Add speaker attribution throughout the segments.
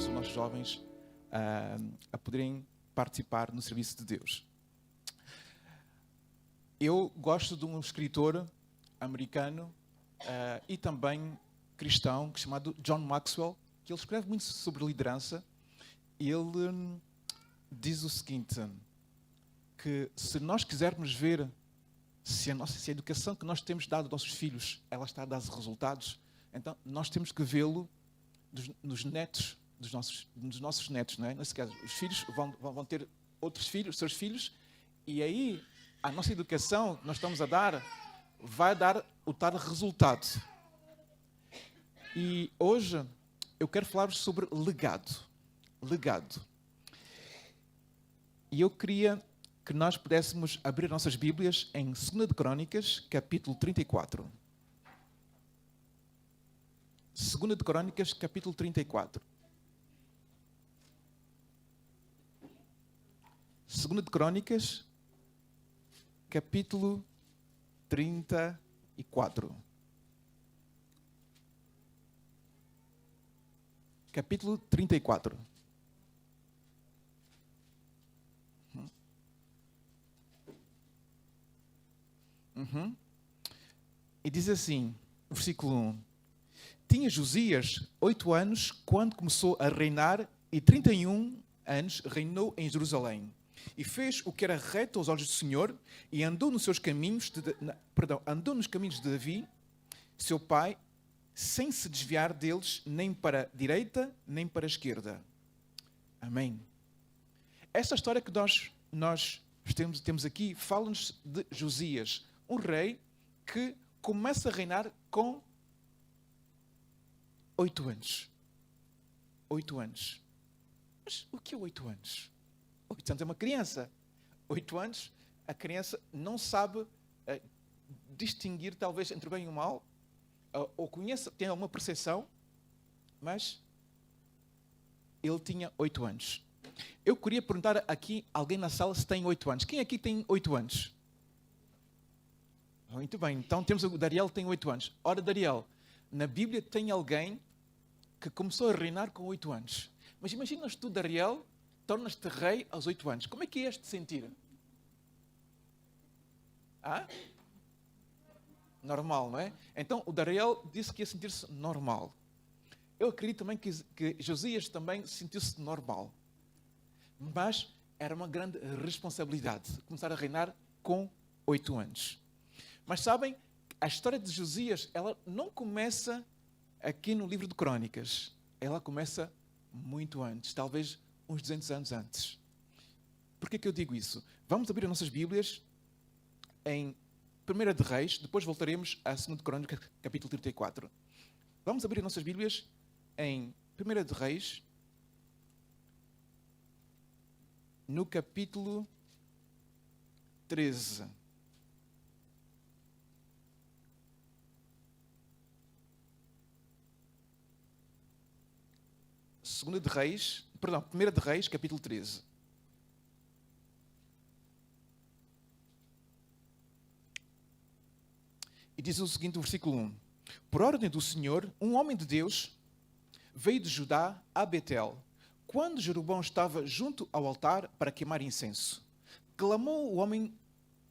Speaker 1: os nossos jovens a poderem participar no serviço de Deus. Eu gosto de um escritor americano e também cristão chamado John Maxwell, que ele escreve muito sobre liderança. Ele diz o seguinte, que se nós quisermos ver se a educação que nós temos dado aos nossos filhos, ela está a dar resultados, então nós temos que vê-lo nos netos dos nossos netos, não é? Nesse caso, os filhos vão ter outros filhos, seus filhos, e aí a nossa educação que nós estamos a dar vai dar o tal resultado. E hoje eu quero falar sobre legado. Legado. E eu queria que nós pudéssemos abrir nossas Bíblias em 2 de Crônicas, capítulo 34. 2 de Crônicas, capítulo 34. 2 de Crônicas, capítulo 34. Capítulo 34. E diz assim, versículo 1. Tinha Josias 8 anos quando começou a reinar e 31 anos reinou em Jerusalém. E fez o que era reto aos olhos do Senhor e andou nos caminhos de Davi, seu pai, sem se desviar deles nem para a direita nem para a esquerda. Amém. Esta história que nós temos aqui fala-nos de Josias, um rei que começa a reinar com 8 anos. 8 anos. Mas o que é 8 anos? 8 anos é uma criança. 8 anos, a criança não sabe distinguir talvez entre o bem e o mal, ou conhece, tem alguma percepção, mas ele tinha 8 anos. Eu queria perguntar aqui, alguém na sala, se tem 8 anos. Quem aqui tem 8 anos? Muito bem, então temos o Dariel que tem 8 anos. Ora, Dariel, na Bíblia tem alguém que começou a reinar com 8 anos. Mas imaginas tu, Dariel, tornas-te rei aos 8 anos. Como é que é este sentir? Normal, não é? Então, o Dariel disse que ia sentir-se normal. Eu acredito também que Josias também sentiu-se normal. Mas era uma grande responsabilidade começar a reinar com 8 anos. Mas sabem, a história de Josias, ela não começa aqui no livro de Crônicas. Ela começa muito antes, talvez uns 200 anos antes. Por que eu digo isso? Vamos abrir as nossas Bíblias em 1 de Reis, depois voltaremos a 2 de Crônicas, capítulo 34. Vamos abrir as nossas Bíblias em 1 de Reis, no capítulo 13. 1 de Reis, capítulo 13. E diz o seguinte, o versículo 1. Por ordem do Senhor, um homem de Deus veio de Judá a Betel, quando Jeroboão estava junto ao altar para queimar incenso. Clamou o homem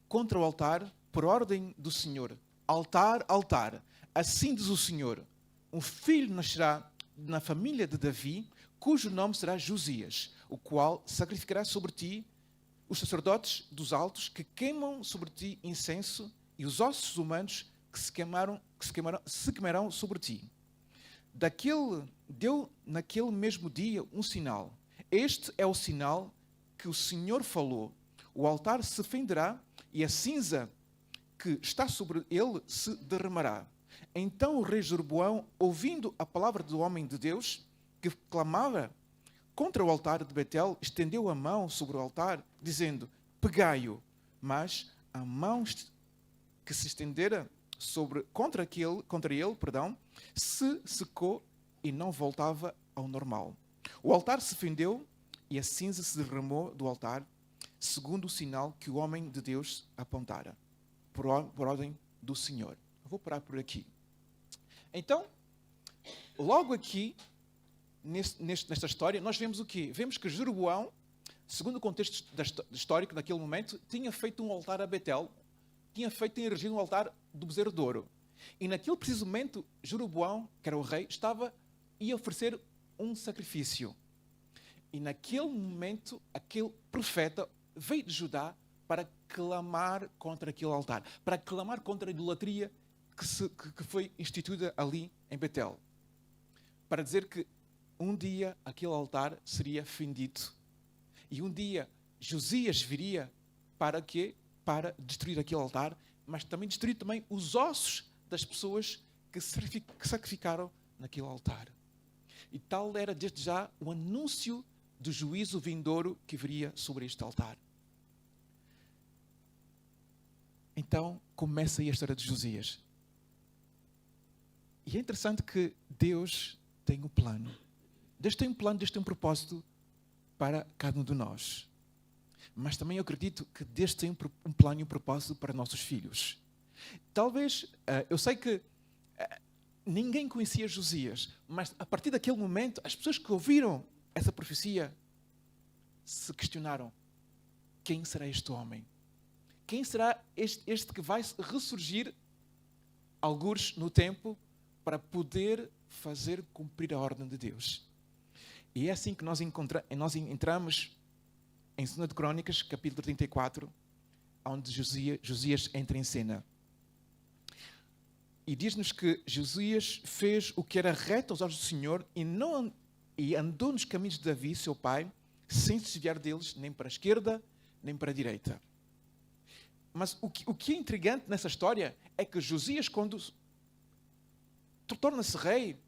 Speaker 1: contra o altar por ordem do Senhor. Altar, altar, assim diz o Senhor, um filho nascerá na família de Davi, cujo nome será Josias, o qual sacrificará sobre ti os sacerdotes dos altos que queimam sobre ti incenso e os ossos humanos que se queimarão sobre ti. Deu naquele mesmo dia um sinal. Este é o sinal que o Senhor falou. O altar se fenderá e a cinza que está sobre ele se derramará. Então o rei Jeroboão, ouvindo a palavra do homem de Deus, que clamava contra o altar de Betel, estendeu a mão sobre o altar, dizendo, pegai-o. Mas a mão que se estendera contra ele, se secou e não voltava ao normal. O altar se fendeu e a cinza se derramou do altar, segundo o sinal que o homem de Deus apontara, por ordem do Senhor. Eu vou parar por aqui. Então, logo aqui, nesta história, nós vemos o quê? Vemos que Jeroboão, segundo o contexto histórico naquele momento, tinha feito um altar a Betel, tinha feito e erigido um altar do bezerro de ouro. E naquele preciso momento, Jeroboão, que era o rei, ia oferecer um sacrifício. E naquele momento, aquele profeta veio de Judá para clamar contra aquele altar, para clamar contra a idolatria que foi instituída ali em Betel. Para dizer que um dia aquele altar seria fendido. E um dia Josias viria para quê? Para destruir aquele altar, mas também destruir também os ossos das pessoas que sacrificaram naquele altar. E tal era desde já o anúncio do juízo vindouro que viria sobre este altar. Então começa aí a história de Josias. E é interessante que Deus tem um plano. Deus tem um plano, Deus tem um propósito para cada um de nós. Mas também eu acredito que Deus tem um plano e um propósito para nossos filhos. Talvez, eu sei que ninguém conhecia Josias, mas a partir daquele momento, as pessoas que ouviram essa profecia se questionaram: quem será este homem? Quem será este que vai ressurgir, algures no tempo, para poder fazer cumprir a ordem de Deus? E é assim que nós entramos em 2 de Crônicas, capítulo 34, onde Josias entra em cena. E diz-nos que Josias fez o que era reto aos olhos do Senhor e andou nos caminhos de Davi, seu pai, sem se desviar deles, nem para a esquerda, nem para a direita. Mas o que é intrigante nessa história é que Josias, quando torna-se rei,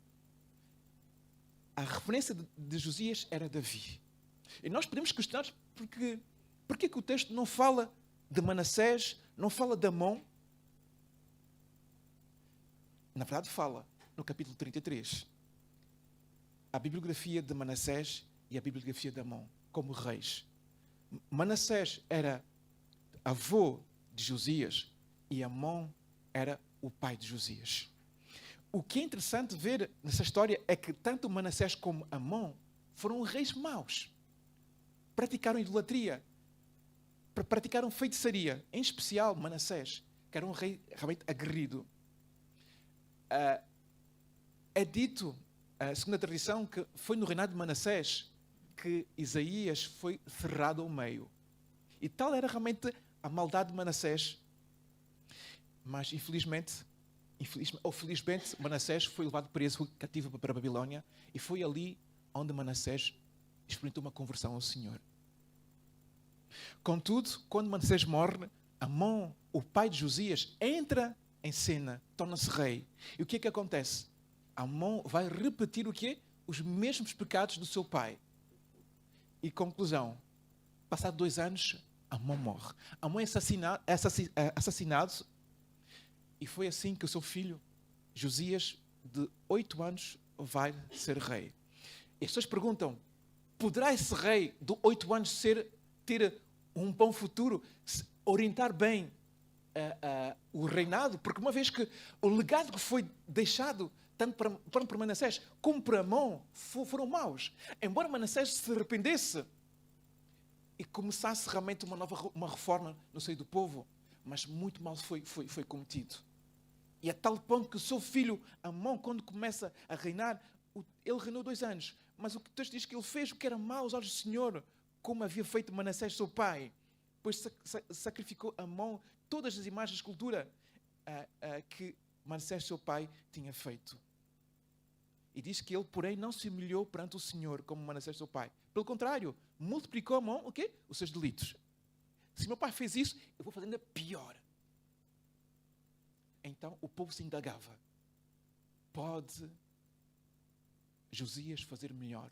Speaker 1: a referência de Josias era Davi. E nós podemos questionar porque que o texto não fala de Manassés, não fala de Amon. Na verdade fala, no capítulo 33. A bibliografia de Manassés e a bibliografia de Amon, como reis. Manassés era avô de Josias e Amon era o pai de Josias. O que é interessante ver nessa história é que tanto Manassés como Amon foram reis maus. Praticaram idolatria, praticaram feitiçaria, em especial Manassés, que era um rei realmente aguerrido. É dito, segundo a tradição, que foi no reinado de Manassés que Isaías foi cerrado ao meio. E tal era realmente a maldade de Manassés. Mas infelizmente, Manassés foi levado preso, foi cativo para a Babilônia, e foi ali onde Manassés experimentou uma conversão ao Senhor. Contudo, quando Manassés morre, Amon, o pai de Josias, entra em cena, torna-se rei. E o que é que acontece? Amon vai repetir o quê? Os mesmos pecados do seu pai. E conclusão, passado 2 anos, Amon morre. Amon é assassinado, e foi assim que o seu filho, Josias, de 8 anos, vai ser rei. E as pessoas perguntam: poderá esse rei de 8 anos ter um bom futuro, orientar bem o reinado? Porque uma vez que o legado que foi deixado, tanto para Manassés como para Amon, foram maus. Embora Manassés se arrependesse e começasse realmente uma reforma no seio do povo, mas muito mal foi cometido. E a tal ponto que o seu filho Amon, quando começa a reinar, ele reinou 2 anos. Mas o que o texto diz que ele fez o que era mau aos olhos do Senhor, como havia feito Manassés, seu pai. Pois sacrificou Amon todas as imagens de escultura que Manassés, seu pai, tinha feito. E diz que ele, porém, não se humilhou perante o Senhor, como Manassés, seu pai. Pelo contrário, multiplicou Amon o quê? Os seus delitos. Se meu pai fez isso, eu vou fazer ainda pior. Então o povo se indagava: pode Josias fazer melhor?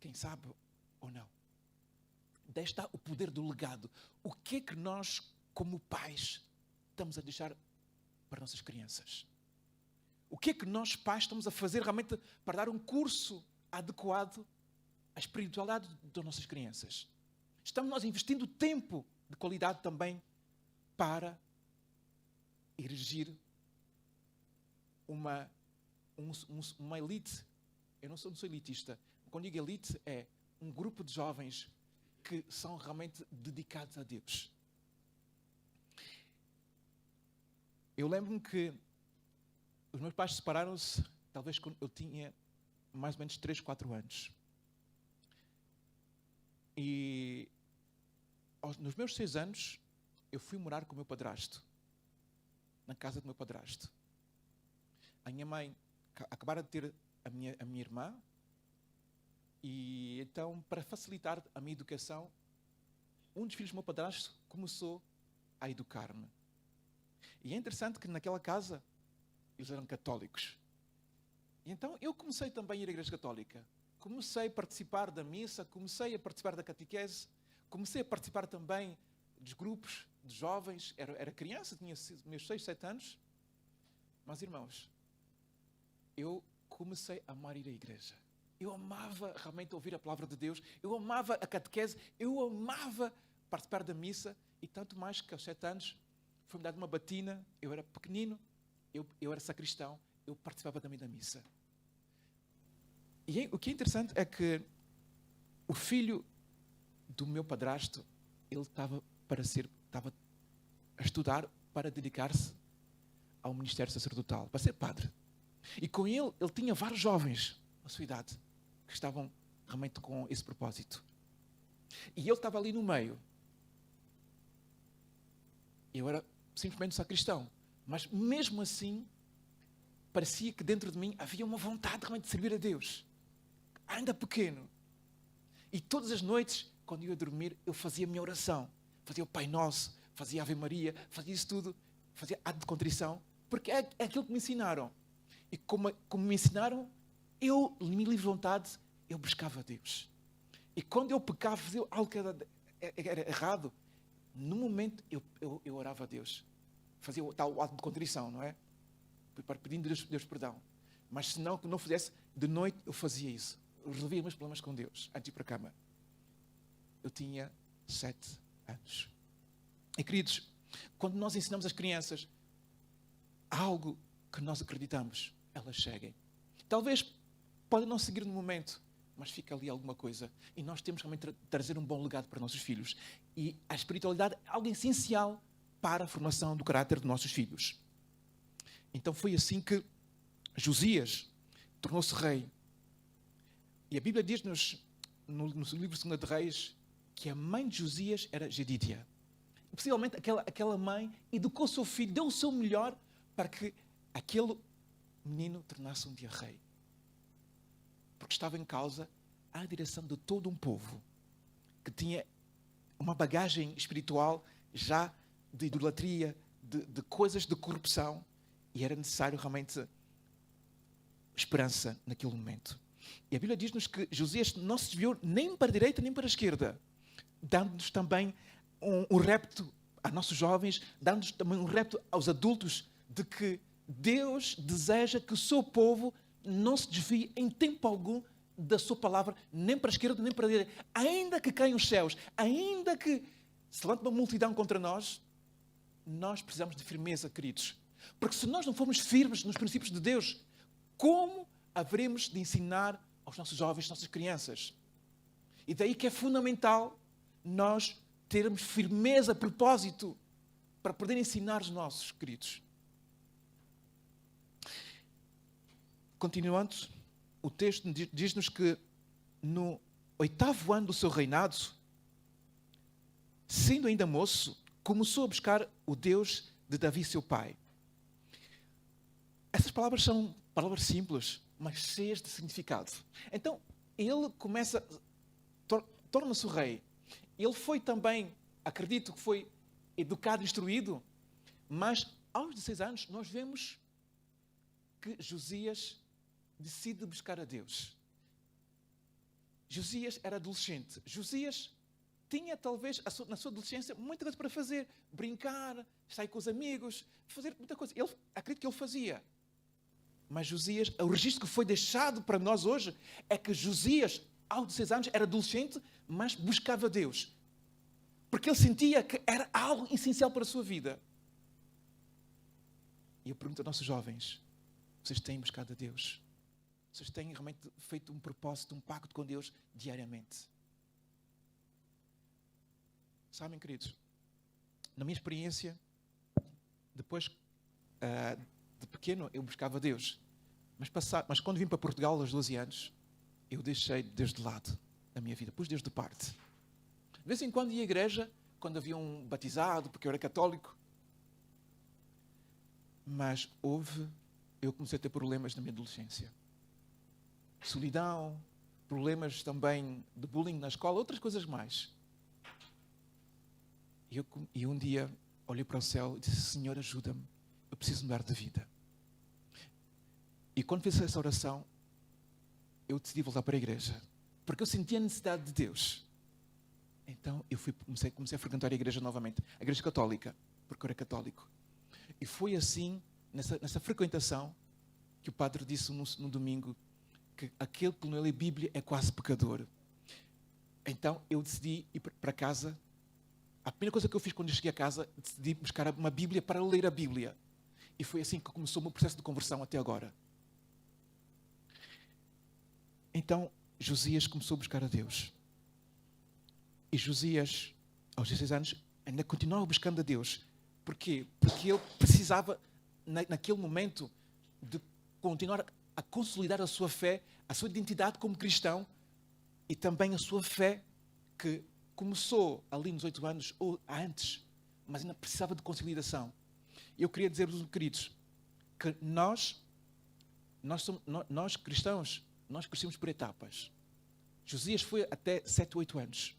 Speaker 1: Quem sabe ou não? Daí está o poder do legado. O que é que nós, como pais, estamos a deixar para nossas crianças? O que é que nós, pais, estamos a fazer realmente para dar um curso adequado à espiritualidade das nossas crianças? Estamos nós investindo tempo de qualidade também para erigir uma elite eu não sou elitista. Quando digo elite, é um grupo de jovens que são realmente dedicados a Deus. Eu lembro-me que os meus pais separaram-se, talvez quando eu tinha mais ou menos 3, 4 anos. E nos meus 6 anos, eu fui morar com o meu padrasto, na casa do meu padrasto. A minha mãe acabara de ter a minha irmã, e então, para facilitar a minha educação, um dos filhos do meu padrasto começou a educar-me. E é interessante que naquela casa, eles eram católicos. E então, eu comecei também a ir à igreja católica. Comecei a participar da missa, comecei a participar da catequese, comecei a participar também dos grupos de jovens. Era criança, tinha meus 6, 7 anos. Mas, irmãos, eu comecei a amar ir à igreja. Eu amava realmente ouvir a palavra de Deus. Eu amava a catequese. Eu amava participar da missa. E tanto mais que aos 7 anos foi-me dada uma batina. Eu era pequenino. Eu era sacristão. Eu participava também da missa. E o que é interessante é que o filho do meu padrasto, ele estava a estudar para dedicar-se ao ministério sacerdotal, para ser padre. E com ele tinha vários jovens na sua idade que estavam realmente com esse propósito. E ele estava ali no meio. Eu era simplesmente sacristão. Mas mesmo assim, parecia que dentro de mim havia uma vontade realmente de servir a Deus. Ainda pequeno. E todas as noites, quando eu ia dormir, eu fazia a minha oração. Fazia o Pai Nosso, fazia a Ave Maria, fazia isso tudo. Fazia ato de contrição. Porque é aquilo que me ensinaram. E como me ensinaram, eu, me livre de vontade, eu buscava a Deus. E quando eu pecava, fazia algo que era errado, no momento eu orava a Deus. Fazia o tal ato de contrição, não é? Pedindo a Deus perdão. Mas se não fizesse, de noite eu fazia isso. Eu resolvia os meus problemas com Deus, antes de ir para a cama. Eu tinha 7 anos. E queridos, quando nós ensinamos as crianças algo que nós acreditamos, elas seguem. Talvez podem não seguir no momento, mas fica ali alguma coisa. E nós temos realmente de trazer um bom legado para os nossos filhos. E a espiritualidade é algo essencial para a formação do caráter dos nossos filhos. Então foi assim que Josias tornou-se rei. E a Bíblia diz-nos, no livro 2 de Reis, que a mãe de Josias era Jedídia. Possivelmente aquela mãe educou o seu filho, deu o seu melhor para que aquele menino tornasse um dia rei. Porque estava em causa a direção de todo um povo que tinha uma bagagem espiritual já de idolatria, de coisas de corrupção, e era necessário realmente esperança naquele momento. E a Bíblia diz-nos que Josias não se desviou nem para a direita nem para a esquerda, dando-nos também um repto a nossos jovens, dando-nos também um repto aos adultos de que Deus deseja que o seu povo não se desvie em tempo algum da sua palavra, nem para a esquerda nem para a direita. Ainda que caiam os céus, ainda que se levante uma multidão contra nós, nós precisamos de firmeza, queridos. Porque se nós não formos firmes nos princípios de Deus, como haveremos de ensinar aos nossos jovens, às nossas crianças? E daí que é fundamental nós termos firmeza, propósito, para poder ensinar os nossos queridos. Continuando, o texto diz-nos que no 8º ano do seu reinado, sendo ainda moço, começou a buscar o Deus de Davi, seu pai. Essas palavras são palavras simples, mas cheias de significado. Então, ele torna-se o rei. Ele foi também, acredito que foi educado, instruído, mas aos 16 anos nós vemos que Josias decide buscar a Deus. Josias era adolescente. Josias tinha talvez na sua adolescência muita coisa para fazer. Brincar, sair com os amigos, fazer muita coisa. Acredito que ele fazia. Mas Josias, o registro que foi deixado para nós hoje é que Josias, aos 16 anos, era adolescente, mas buscava Deus. Porque ele sentia que era algo essencial para a sua vida. E eu pergunto aos nossos jovens, vocês têm buscado a Deus? Vocês têm realmente feito um propósito, um pacto com Deus diariamente. Sabem, queridos, na minha experiência, depois de pequeno eu buscava Deus. Mas quando vim para Portugal aos 12 anos, eu deixei Deus de lado na minha vida, pus Deus de parte. De vez em quando ia à igreja, quando havia um batizado, porque eu era católico. Mas eu comecei a ter problemas na minha adolescência. Solidão, problemas também de bullying na escola, outras coisas mais. E um dia olhei para o céu e disse: Senhor, ajuda-me, eu preciso mudar de vida. E quando fiz essa oração, eu decidi voltar para a igreja, porque eu sentia a necessidade de Deus. Então eu comecei a frequentar a igreja novamente, a igreja católica, porque eu era católico. E foi assim, nessa frequentação, que o padre disse no domingo que aquele que não lê a Bíblia é quase pecador. Então eu decidi ir para casa. A primeira coisa que eu fiz quando eu cheguei a casa, decidi buscar uma Bíblia para ler a Bíblia. E foi assim que começou o meu processo de conversão até agora. Então Josias começou a buscar a Deus. E Josias, aos 16 anos, ainda continuava buscando a Deus. Porquê? Porque ele precisava, naquele momento, de continuar a consolidar a sua fé, a sua identidade como cristão e também a sua fé que começou ali nos 8 anos ou antes, mas ainda precisava de consolidação. Eu queria dizer-vos, queridos, que nós cristãos, nós crescemos por etapas. Josias foi até 7, 8 anos.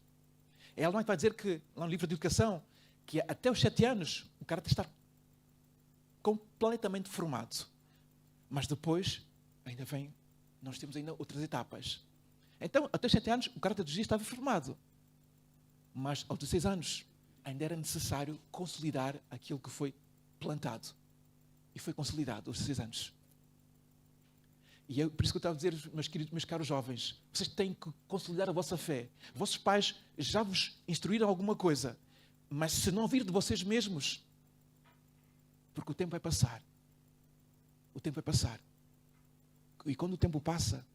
Speaker 1: Ela vai dizer que, lá no livro de educação, que até os 7 anos o caráter está completamente formado. Mas depois, nós temos ainda outras etapas. Então, até os 7 anos, o caráter de Josias estava formado. Mas aos 16 anos, ainda era necessário consolidar aquilo que foi plantado. E foi consolidado aos 16 anos. E é por isso que eu estava a dizer, meus caros jovens, vocês têm que consolidar a vossa fé. Vossos pais já vos instruíram alguma coisa, mas se não vir de vocês mesmos, porque o tempo vai passar. O tempo vai passar. E quando o tempo passa,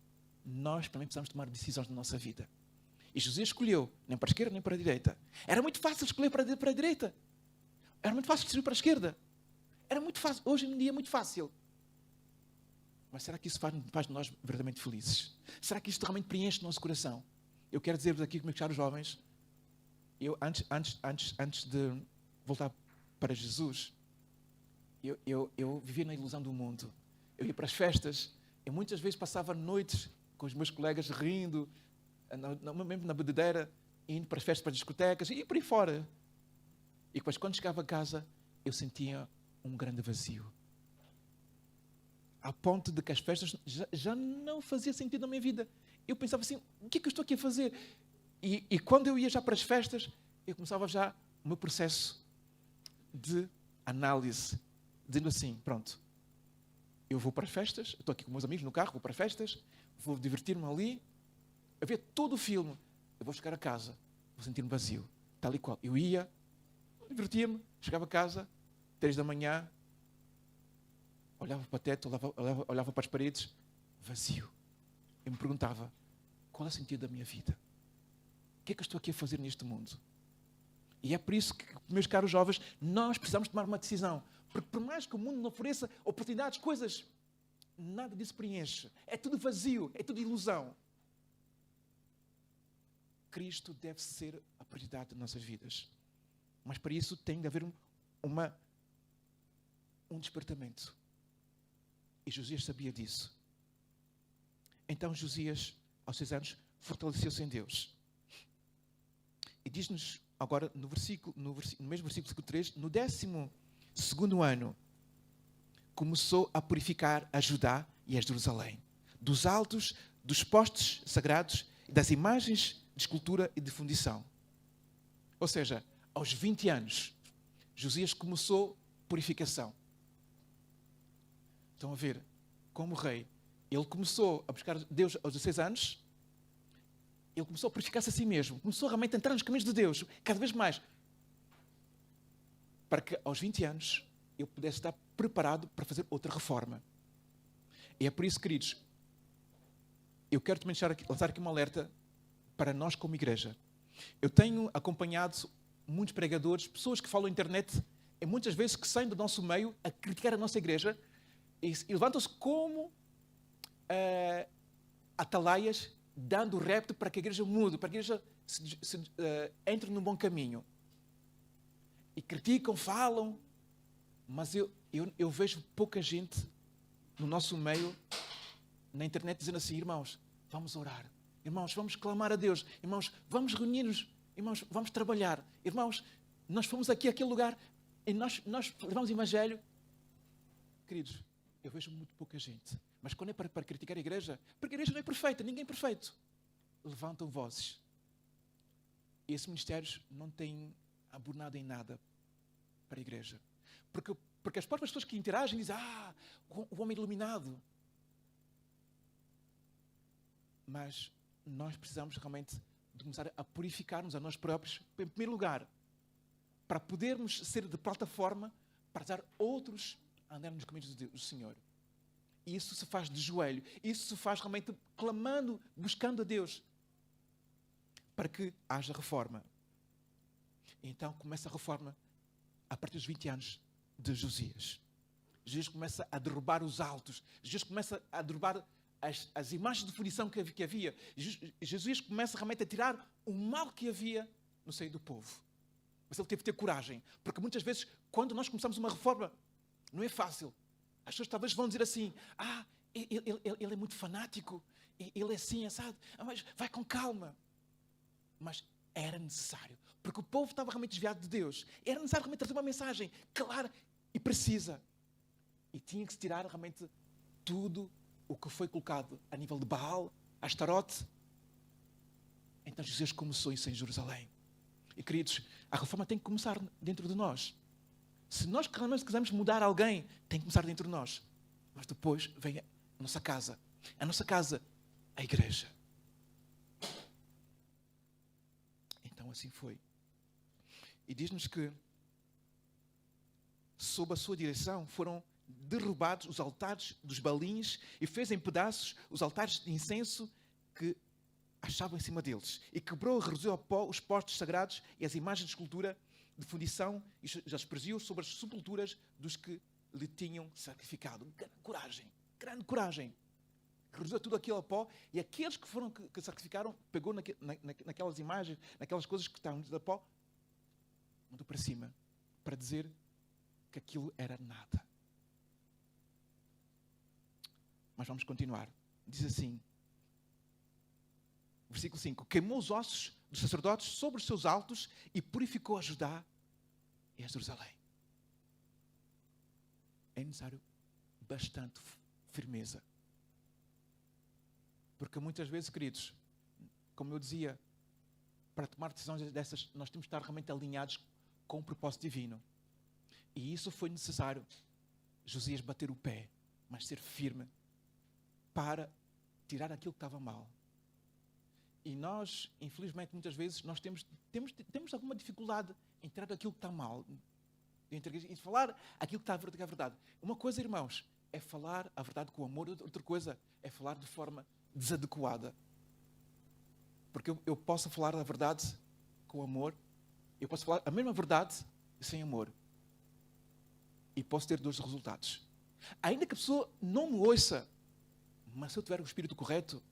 Speaker 1: nós também precisamos tomar decisões na nossa vida. E José escolheu, nem para a esquerda nem para a direita. Era muito fácil escolher para a direita. Era muito fácil escolher para a esquerda. Era muito fácil. Hoje em dia é muito fácil. Mas será que isso faz de nós verdadeiramente felizes? Será que isto realmente preenche o nosso coração? Eu quero dizer-vos aqui, meus caros jovens, eu antes de voltar para Jesus, eu vivia na ilusão do mundo. Eu ia para as festas, eu muitas vezes passava noites com os meus colegas rindo, mesmo na bebedeira, indo para as festas, para as discotecas e por aí fora. E depois, quando chegava a casa, eu sentia um grande vazio. A ponto de que as festas já não faziam sentido na minha vida. Eu pensava assim, o que é que eu estou aqui a fazer? E quando eu ia já para as festas, eu começava já o meu processo de análise, dizendo assim, pronto, eu vou para as festas, estou aqui com meus amigos no carro, vou para as festas, vou divertir-me ali, a ver todo o filme, eu vou chegar a casa, vou sentir-me vazio, tal e qual. Eu ia, divertia-me, chegava a casa, 3 da manhã, olhava para o teto, olhava para as paredes, vazio. Eu me perguntava, qual é o sentido da minha vida? O que é que eu estou aqui a fazer neste mundo? E é por isso que, meus caros jovens, nós precisamos tomar uma decisão. Porque por mais que o mundo não ofereça oportunidades, coisas, nada disso preenche. É tudo vazio, é tudo ilusão. Cristo deve ser a prioridade das nossas vidas. Mas para isso tem de haver um despertamento. E Josias sabia disso. Então Josias, aos 6 anos, fortaleceu-se em Deus. E diz-nos agora no mesmo versículo 3, no 12º ano, começou a purificar a Judá e a Jerusalém, dos altos, dos postes sagrados, das imagens de escultura e de fundição. Ou seja, aos 20 anos, Josias começou purificação. Estão a ver? Como rei, ele começou a buscar Deus aos 16 anos, ele começou a purificar-se a si mesmo, começou realmente a entrar nos caminhos de Deus, cada vez mais, para que aos 20 anos ele pudesse estar preparado para fazer outra reforma. E é por isso, queridos, eu quero também lançar aqui um alerta para nós como igreja. Eu tenho acompanhado muitos pregadores, pessoas que falam na internet, e muitas vezes que saem do nosso meio a criticar a nossa igreja e levantam-se como atalaias, dando o repto para que a igreja mude, para que a igreja entre num bom caminho. E criticam, falam, mas eu vejo pouca gente no nosso meio, na internet, dizendo assim: irmãos, vamos orar. Irmãos, vamos clamar a Deus. Irmãos, vamos reunir-nos. Irmãos, vamos trabalhar. Irmãos, nós fomos aqui àquele lugar e nós levamos o Evangelho. Queridos, eu vejo muito pouca gente. Mas quando é para criticar a igreja, porque a igreja não é perfeita, ninguém é perfeito, levantam vozes. E esses ministérios não têm abonado em nada para a igreja. Porque as próprias pessoas que interagem dizem: o homem iluminado. Mas nós precisamos realmente de começar a purificar-nos a nós próprios, em primeiro lugar, para podermos ser de plataforma para dar outros a andar nos caminhos do Senhor. E isso se faz de joelho, isso se faz realmente clamando, buscando a Deus, para que haja reforma. Então começa a reforma a partir dos 20 anos de Josias. Jesus começa a derrubar os altos, Jesus começa a derrubar as imagens de fundição que havia. Jesus começa realmente a tirar o mal que havia no seio do povo. Mas ele teve que ter coragem, porque muitas vezes, quando nós começamos uma reforma, não é fácil. As pessoas talvez vão dizer assim: ele é muito fanático, ele é assim, assado, mas vai com calma. Mas era necessário, porque o povo estava realmente desviado de Deus. Era necessário realmente trazer uma mensagem clara e precisa. E tinha que se tirar realmente tudo o que foi colocado a nível de Baal, Astarote. Então Jesus começou isso em Jerusalém. E queridos, a reforma tem que começar dentro de nós. Se nós realmente quisermos mudar alguém, tem que começar dentro de nós. Mas depois vem a nossa casa. A nossa casa, a igreja. Então assim foi. E diz-nos que, sob a sua direção, foram derrubados os altares dos balins e fez em pedaços os altares de incenso que achavam em cima deles. E quebrou e reduziu ao pó os postos sagrados e as imagens de escultura de fundição e já esparziu sobre as sepulturas dos que lhe tinham sacrificado. Grande coragem. Reduziu tudo aquilo ao pó e aqueles que sacrificaram, pegou naquelas imagens, naquelas coisas que estavam a pó, mandou para cima para dizer que aquilo era nada. Mas vamos continuar. Diz assim, versículo 5: queimou os ossos dos sacerdotes sobre os seus altos e purificou a Judá e a Jerusalém. É necessário bastante firmeza. Porque muitas vezes, queridos, como eu dizia, para tomar decisões dessas, nós temos que estar realmente alinhados com o propósito divino. E isso foi necessário. Josias bater o pé, mas ser firme para tirar aquilo que estava mal. E nós, infelizmente, muitas vezes, nós temos alguma dificuldade em tirar aquilo que está mal. E falar aquilo que está a verdade. Uma coisa, irmãos, é falar a verdade com amor. Outra coisa é falar de forma desadequada. Porque eu posso falar a verdade com amor. Eu posso falar a mesma verdade sem amor. E posso ter dois resultados. Ainda que a pessoa não me ouça, mas se eu tiver o espírito correto,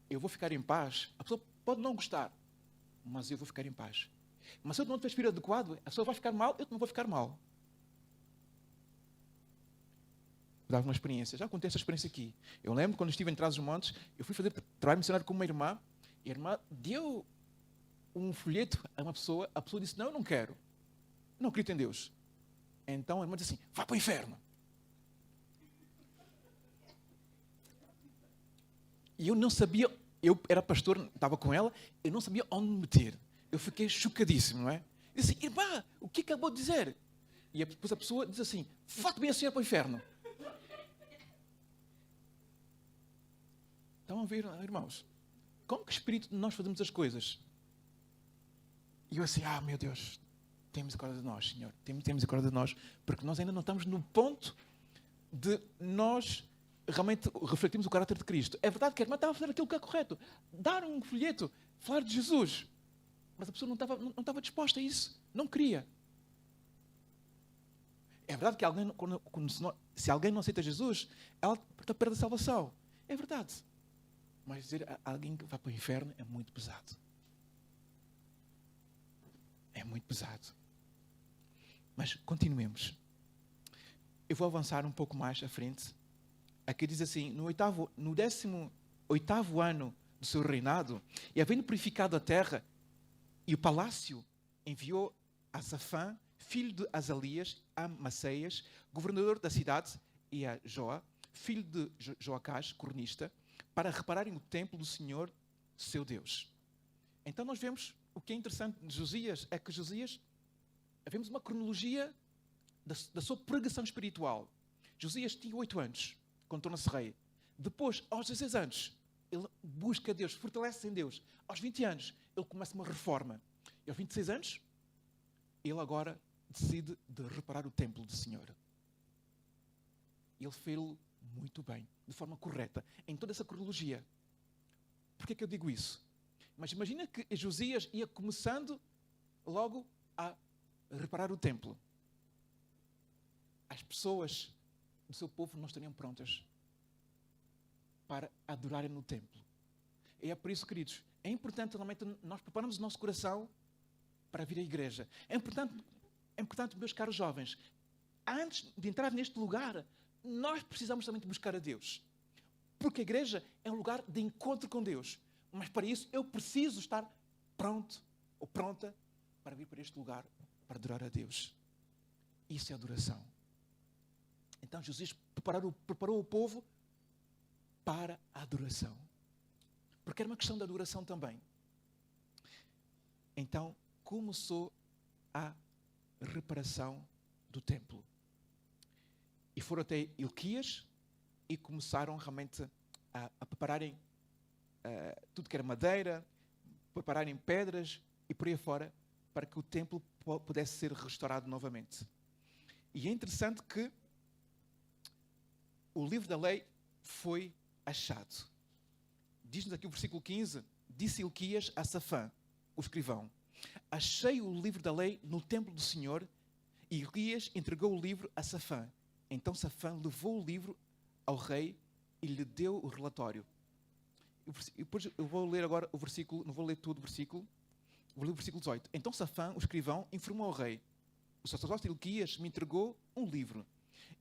Speaker 1: eu vou ficar em paz. A pessoa pode não gostar, mas eu vou ficar em paz. Mas se eu não tiver o espírito adequado, a pessoa vai ficar mal, eu não vou ficar mal. Vou dar uma experiência. Já contei essa experiência aqui. Eu lembro quando estive em Trás-os-Montes, eu fui fazer trabalho missionário com uma irmã, e a irmã deu um folheto a uma pessoa, a pessoa disse: não, eu não quero. Eu não acredito em Deus. Então a irmã disse assim: vá para o inferno. E eu não sabia, eu era pastor, estava com ela, eu não sabia onde me meter. Eu fiquei chocadíssimo, não é? Eu disse: irmã, o que acabou de dizer? E depois a pessoa diz assim: vá bem a senhora para o inferno. Estão a ver, irmãos? Como que espírito nós fazemos as coisas? E eu assim: meu Deus, tem misericórdia de nós, Senhor. Tem misericórdia de nós, porque nós ainda não estamos no ponto de nós realmente refletimos o caráter de Cristo. É verdade que a irmã estava a fazer aquilo que é correto. Dar um folheto, falar de Jesus. Mas a pessoa não estava disposta a isso. Não queria. É verdade que alguém, se alguém não aceita Jesus, ela perde a salvação. É verdade. Mas dizer a alguém que vai para o inferno é muito pesado. É muito pesado. Mas continuemos. Eu vou avançar um pouco mais à frente. Aqui diz assim, no 18º ano do seu reinado, e havendo purificado a terra, e o palácio enviou a Safã, filho de Azalias, a Maceias, governador da cidade, e a Joá, filho de Joacás, cronista, para repararem o templo do Senhor, seu Deus. Então nós vemos, o que é interessante de Josias, é que Josias, vemos uma cronologia da sua pregação espiritual. Josias tinha 8 anos, quando torna-se rei. Depois, aos 16 anos, ele busca Deus, fortalece-se em Deus. Aos 20 anos, ele começa uma reforma. E aos 26 anos, ele agora decide de reparar o templo do Senhor. Ele fez-lo muito bem, de forma correta, em toda essa cronologia. Por que é que eu digo isso? Mas imagina que Josias ia começando logo a reparar o templo. As pessoas do seu povo não estariam prontas para adorarem no templo. E é por isso, queridos, é importante realmente nós prepararmos o nosso coração para vir à igreja. É importante, meus caros jovens, antes de entrar neste lugar, nós precisamos também de buscar a Deus. Porque a igreja é um lugar de encontro com Deus. Mas para isso eu preciso estar pronto ou pronta para vir para este lugar, para adorar a Deus. Isso é adoração. Então Jesus preparou o povo para a adoração. Porque era uma questão de adoração também. Então começou a reparação do templo. E foram até Ilquias e começaram realmente a prepararem tudo que era madeira, prepararem pedras e por aí fora, para que o templo pudesse ser restaurado novamente. E é interessante que o livro da lei foi achado. Diz-nos aqui o versículo 15, disse Ilquias a Safã, o escrivão, achei o livro da lei no templo do Senhor, e Ilquias entregou o livro a Safã. Então Safã levou o livro ao rei e lhe deu o relatório. E depois eu vou ler agora o versículo, não vou ler todo o versículo, vou ler o versículo 18. Então Safã, o escrivão, informou ao rei, o sacerdote Ilquias me entregou um livro.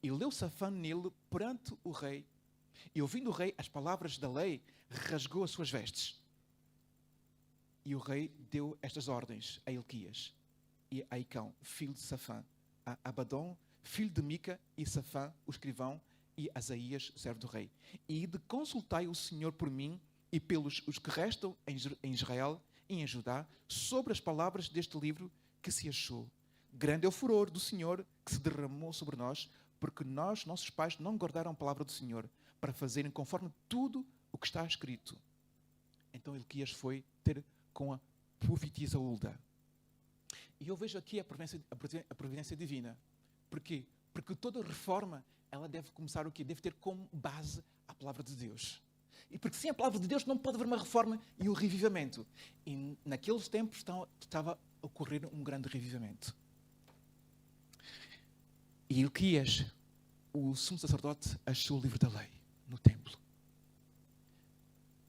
Speaker 1: E leu Safã nele perante o rei. E ouvindo o rei as palavras da lei, rasgou as suas vestes. E o rei deu estas ordens a Ilquias e a Icão, filho de Safã, a Abadom, filho de Mica, e Safã, o escrivão, e Asaías, servo do rei. E de consultai o Senhor por mim e pelos os que restam em Israel e em Judá, sobre as palavras deste livro que se achou. Grande é o furor do Senhor que se derramou sobre nós, porque nossos pais, não guardaram a palavra do Senhor, para fazerem conforme tudo o que está escrito. Então Ilquias foi ter com a profetisa Hulda. E eu vejo aqui a providência divina. Por quê? Porque toda reforma, ela deve começar o quê? Deve ter como base a palavra de Deus. E porque sem a palavra de Deus não pode haver uma reforma e um revivamento. E naqueles tempos estava a ocorrer um grande revivamento. E Ilquias, o sumo sacerdote, achou o livro da lei no templo.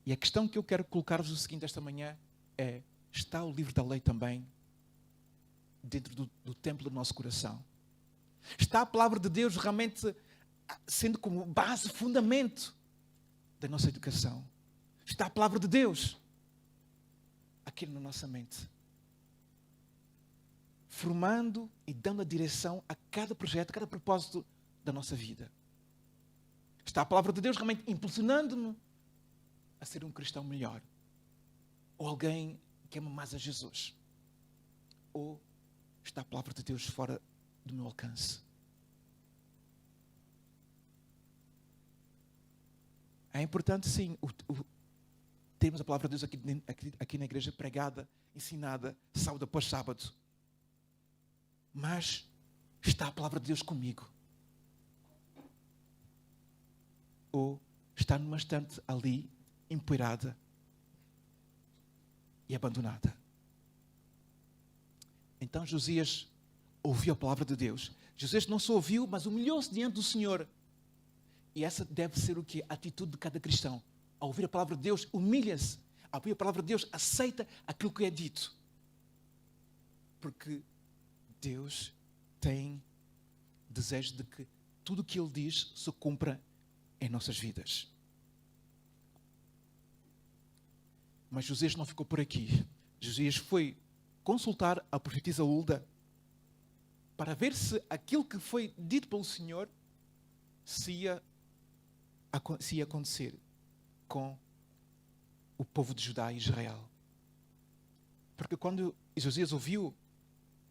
Speaker 1: E a questão que eu quero colocar-vos o seguinte esta manhã é: está o livro da lei também dentro do templo do nosso coração? Está a palavra de Deus realmente sendo como base, fundamento da nossa educação? Está a palavra de Deus aqui na nossa mente, formando e dando a direção a cada projeto, a cada propósito da nossa vida? Está a palavra de Deus realmente impulsionando-me a ser um cristão melhor? Ou alguém que ama mais a Jesus? Ou está a palavra de Deus fora do meu alcance? É importante, sim, termos a palavra de Deus aqui na igreja pregada, ensinada, sábado após sábado. Mas está a palavra de Deus comigo? ou está numa estante ali, empoeirada e abandonada. Então Josias ouviu a palavra de Deus. Josias não só ouviu, mas humilhou-se diante do Senhor. E essa deve ser o quê? A atitude de cada cristão. Ao ouvir a palavra de Deus, humilha-se. Ao ouvir a palavra de Deus, aceita aquilo que é dito. Porque Deus tem desejo de que tudo o que Ele diz se cumpra em nossas vidas. Mas Josias não ficou por aqui. Josias foi consultar a profetisa Hulda para ver se aquilo que foi dito pelo Senhor se ia acontecer com o povo de Judá e Israel. Porque quando Josias ouviu,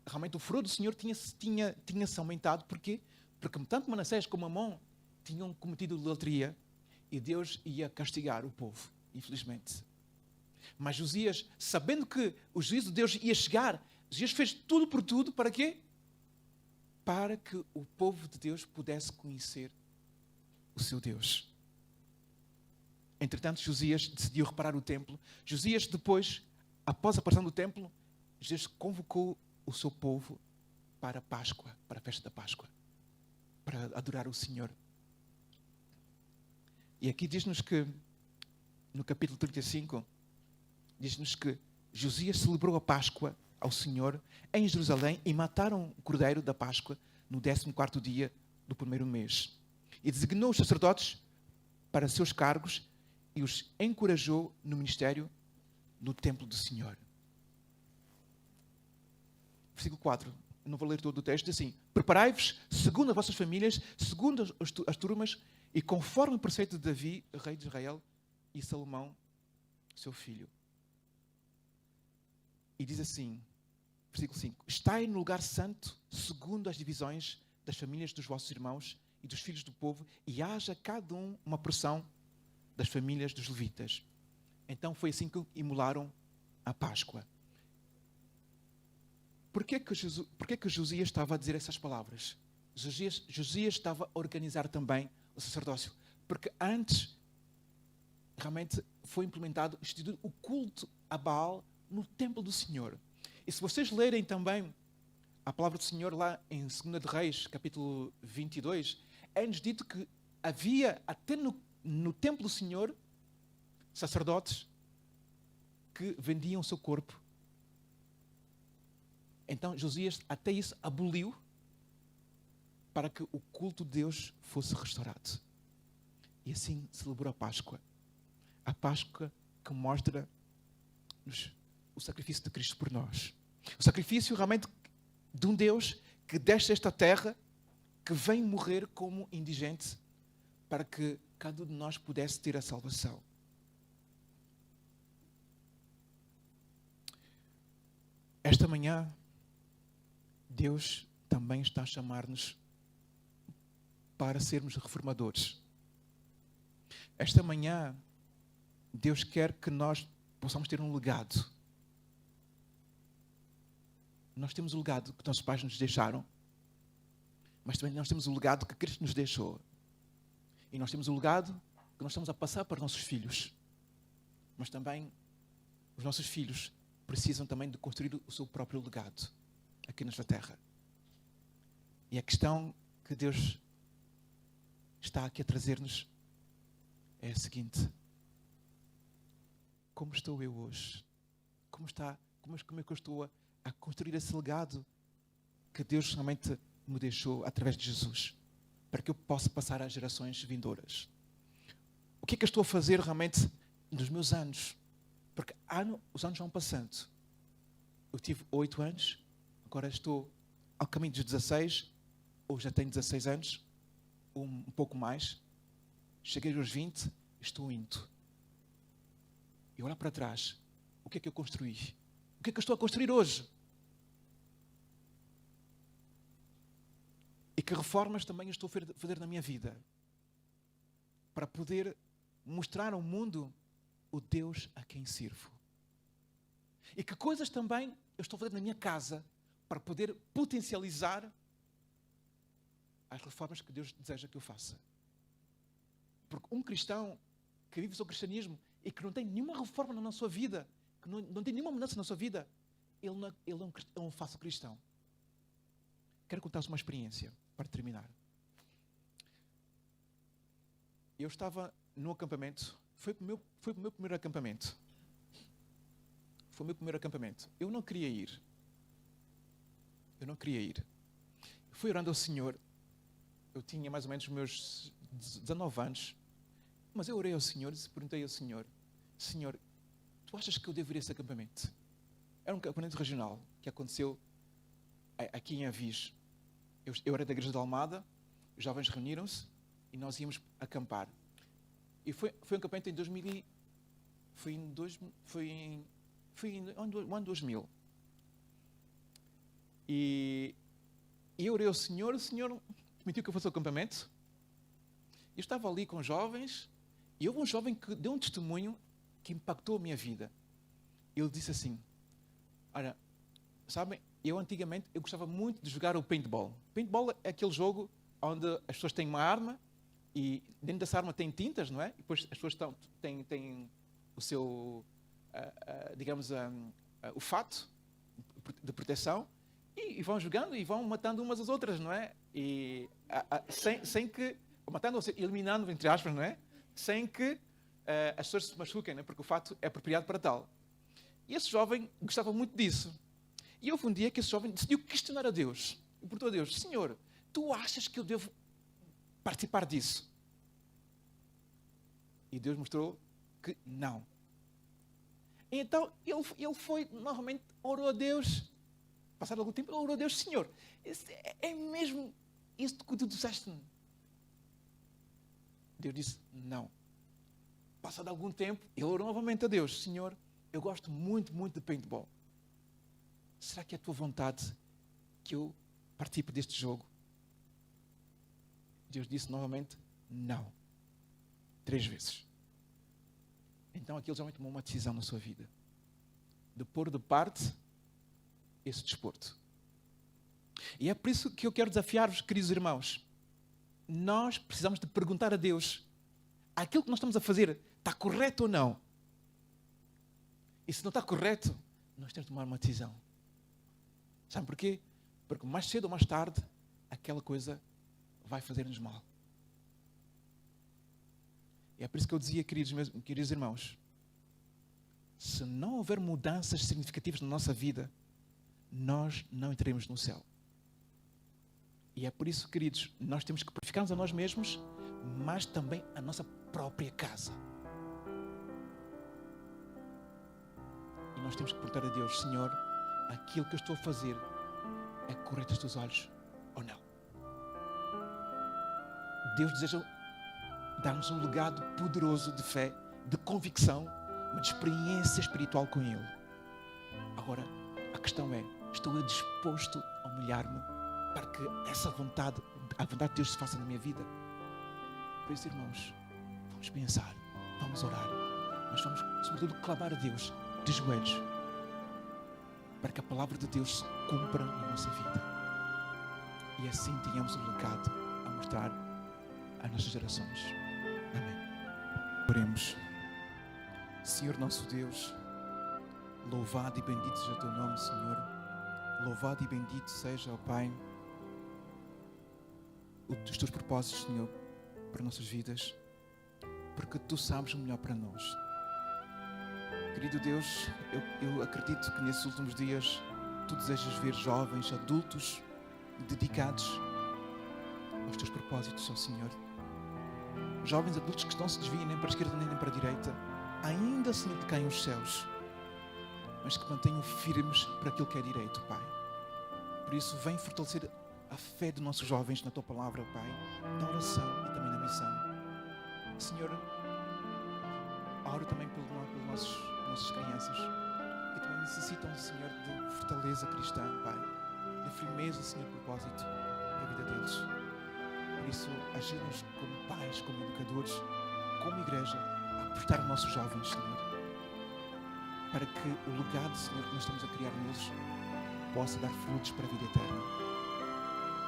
Speaker 1: realmente o furor do Senhor tinha-se aumentado. Porquê? Porque tanto Manassés como Amon tinham cometido idolatria e Deus ia castigar o povo, infelizmente. Mas Josias, sabendo que o juízo de Deus ia chegar, Josias fez tudo por tudo para quê? Para que o povo de Deus pudesse conhecer o seu Deus. Entretanto, Josias decidiu reparar o templo. Josias depois, após a aparição do templo, Josias convocou o seu povo para a Páscoa, para a festa da Páscoa, para adorar o Senhor. E aqui diz-nos que, no capítulo 35, diz-nos que Josias celebrou a Páscoa ao Senhor em Jerusalém e mataram o cordeiro da Páscoa no 14º dia do primeiro mês. E designou os sacerdotes para seus cargos e os encorajou no ministério no templo do Senhor. Versículo 4, não vou ler todo o texto, diz assim: preparai-vos segundo as vossas famílias, segundo as turmas, e conforme o preceito de Davi, rei de Israel, e Salomão, seu filho. E diz assim, versículo 5: estai no lugar santo, segundo as divisões das famílias dos vossos irmãos e dos filhos do povo, e haja cada um uma porção das famílias dos levitas. Então foi assim que imolaram a Páscoa. Porquê que Josias estava a dizer essas palavras? Josias estava a organizar também o sacerdócio. Porque antes, realmente, foi implementado, instituído o culto a Baal no templo do Senhor. E se vocês lerem também a palavra do Senhor lá em 2 de Reis, capítulo 22, é-nos dito que havia até no templo do Senhor sacerdotes que vendiam o seu corpo. Então Josias até isso aboliu para que o culto de Deus fosse restaurado. E assim celebrou a Páscoa. A Páscoa que mostra-nos o sacrifício de Cristo por nós. O sacrifício realmente de um Deus que desce esta terra, que vem morrer como indigente, para que cada um de nós pudesse ter a salvação. Esta manhã, Deus também está a chamar-nos para sermos reformadores. Esta manhã, Deus quer que nós possamos ter um legado. Nós temos o legado que nossos pais nos deixaram, mas também nós temos o legado que Cristo nos deixou. E nós temos o legado que nós estamos a passar para os nossos filhos. Mas também os nossos filhos precisam também de construir o seu próprio legado aqui nesta terra. E a questão que Deus está aqui a trazer-nos é a seguinte: como estou eu hoje? Como é que eu estou a construir esse legado que Deus realmente me deixou através de Jesus, para que eu possa passar às gerações vindouras? O que é que eu estou a fazer realmente nos meus anos? Porque os anos vão passando. Eu tive 8 anos, agora estou ao caminho dos 16, ou já tenho 16 anos, ou um pouco mais. Cheguei aos 20, estou indo. E olhar para trás, o que é que eu construí? O que é que eu estou a construir hoje? E que reformas também eu estou a fazer na minha vida para poder mostrar ao mundo o Deus a quem sirvo? E que coisas também eu estou a fazer na minha casa para poder potencializar as reformas que Deus deseja que eu faça? Porque um cristão que vive o seu cristianismo e que não tem nenhuma reforma na sua vida, que não tem nenhuma mudança na sua vida, ele é um falso cristão. Quero contar-vos uma experiência para terminar. Eu estava no acampamento, foi o meu primeiro acampamento. Foi o meu primeiro acampamento. Eu não queria ir. Fui orando ao Senhor. Eu tinha mais ou menos os meus 19 anos. Mas eu orei ao Senhor e perguntei ao Senhor: Senhor, tu achas que eu devo ir a esse acampamento? Era um acampamento regional que aconteceu aqui em Avis. Eu era da igreja de Almada, os jovens reuniram-se e nós íamos acampar. E foi um acampamento em 2000. Foi no ano 2000. E eu orei ao Senhor, o Senhor permitiu que eu fosse ao acampamento. Eu estava ali com jovens e houve um jovem que deu um testemunho que impactou a minha vida. Ele disse assim: olha, sabem, eu antigamente gostava muito de jogar o paintball. Paintball é aquele jogo onde as pessoas têm uma arma e dentro dessa arma tem tintas, não é? E depois as pessoas têm o seu, digamos, o fato de proteção e vão jogando e vão matando umas às outras, não é? E sem que, matando, ou seja, eliminando, entre aspas, não é? Sem que as pessoas se machuquem, não é? Porque o fato é apropriado para tal. E esse jovem gostava muito disso. E houve um dia que esse jovem decidiu questionar a Deus. E perguntou a Deus: Senhor, tu achas que eu devo participar disso? E Deus mostrou que não. Então ele foi, novamente, orou a Deus. Passado algum tempo, orou a Deus: Senhor, é mesmo isso que tu disseste-me? Deus disse: não. Passado algum tempo, ele orou novamente a Deus: Senhor, eu gosto muito, muito de paintball. Será que é a tua vontade que eu participe deste jogo? Deus disse novamente: não. 3 vezes. Então aquele jovem tomou uma decisão na sua vida de pôr de parte esse desporto. E é por isso que eu quero desafiar-vos, queridos irmãos. Nós precisamos de perguntar a Deus: aquilo que nós estamos a fazer está correto ou não? E se não está correto, nós temos de tomar uma decisão. Sabe porquê? Porque mais cedo ou mais tarde, aquela coisa vai fazer-nos mal. E é por isso que eu dizia, queridos irmãos, se não houver mudanças significativas na nossa vida, nós não entraremos no céu. E é por isso, queridos, nós temos que purificar-nos a nós mesmos, mas também a nossa própria casa. E nós temos que perguntar a Deus: Senhor, aquilo que eu estou a fazer é correto aos teus olhos ou não? Deus deseja dar-nos um legado poderoso de fé, de convicção, mas de experiência espiritual com Ele. Agora, a questão é: estou eu disposto a humilhar-me para que essa vontade, a vontade de Deus se faça na minha vida? Por isso, irmãos, vamos pensar, vamos orar, mas vamos, sobretudo, clamar a Deus de joelhos, para que a palavra de Deus se cumpra na nossa vida. E assim tenhamos um legado a mostrar às nossas gerações. Amém. Oremos. Senhor nosso Deus, louvado e bendito seja o teu nome, Senhor. Louvado e bendito seja, ó Pai, os teus propósitos, Senhor, para nossas vidas, porque tu sabes o melhor para nós. Querido Deus, eu acredito que nesses últimos dias tu desejas ver jovens, adultos, dedicados aos teus propósitos, ó Senhor. Jovens adultos que não se desviem nem para a esquerda nem para a direita, ainda Senhor que caem os céus, mas que mantenham firmes para aquilo que é direito, Pai. Por isso, vem fortalecer a fé de nossos jovens na tua palavra, Pai, na oração e também na missão. Senhor, oro também pelas nossas crianças, que também necessitam, Senhor, de fortaleza cristã, Pai, de firmeza, Senhor, propósito da vida deles. Por isso, ajuda-nos como pais, como educadores, como igreja, a apostar nos nossos jovens, Senhor, para que o legado, Senhor, que nós estamos a criar neles possa dar frutos para a vida eterna.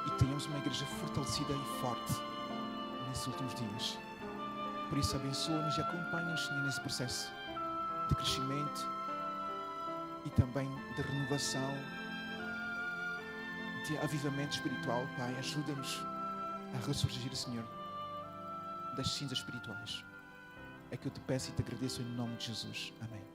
Speaker 1: E tenhamos uma igreja fortalecida e forte nesses últimos dias. Por isso, abençoa-nos e acompanha-nos, Senhor, nesse processo de crescimento e também de renovação, de avivamento espiritual. Pai, ajuda-nos a ressurgir, Senhor, das cinzas espirituais. É que eu te peço e te agradeço em nome de Jesus. Amém.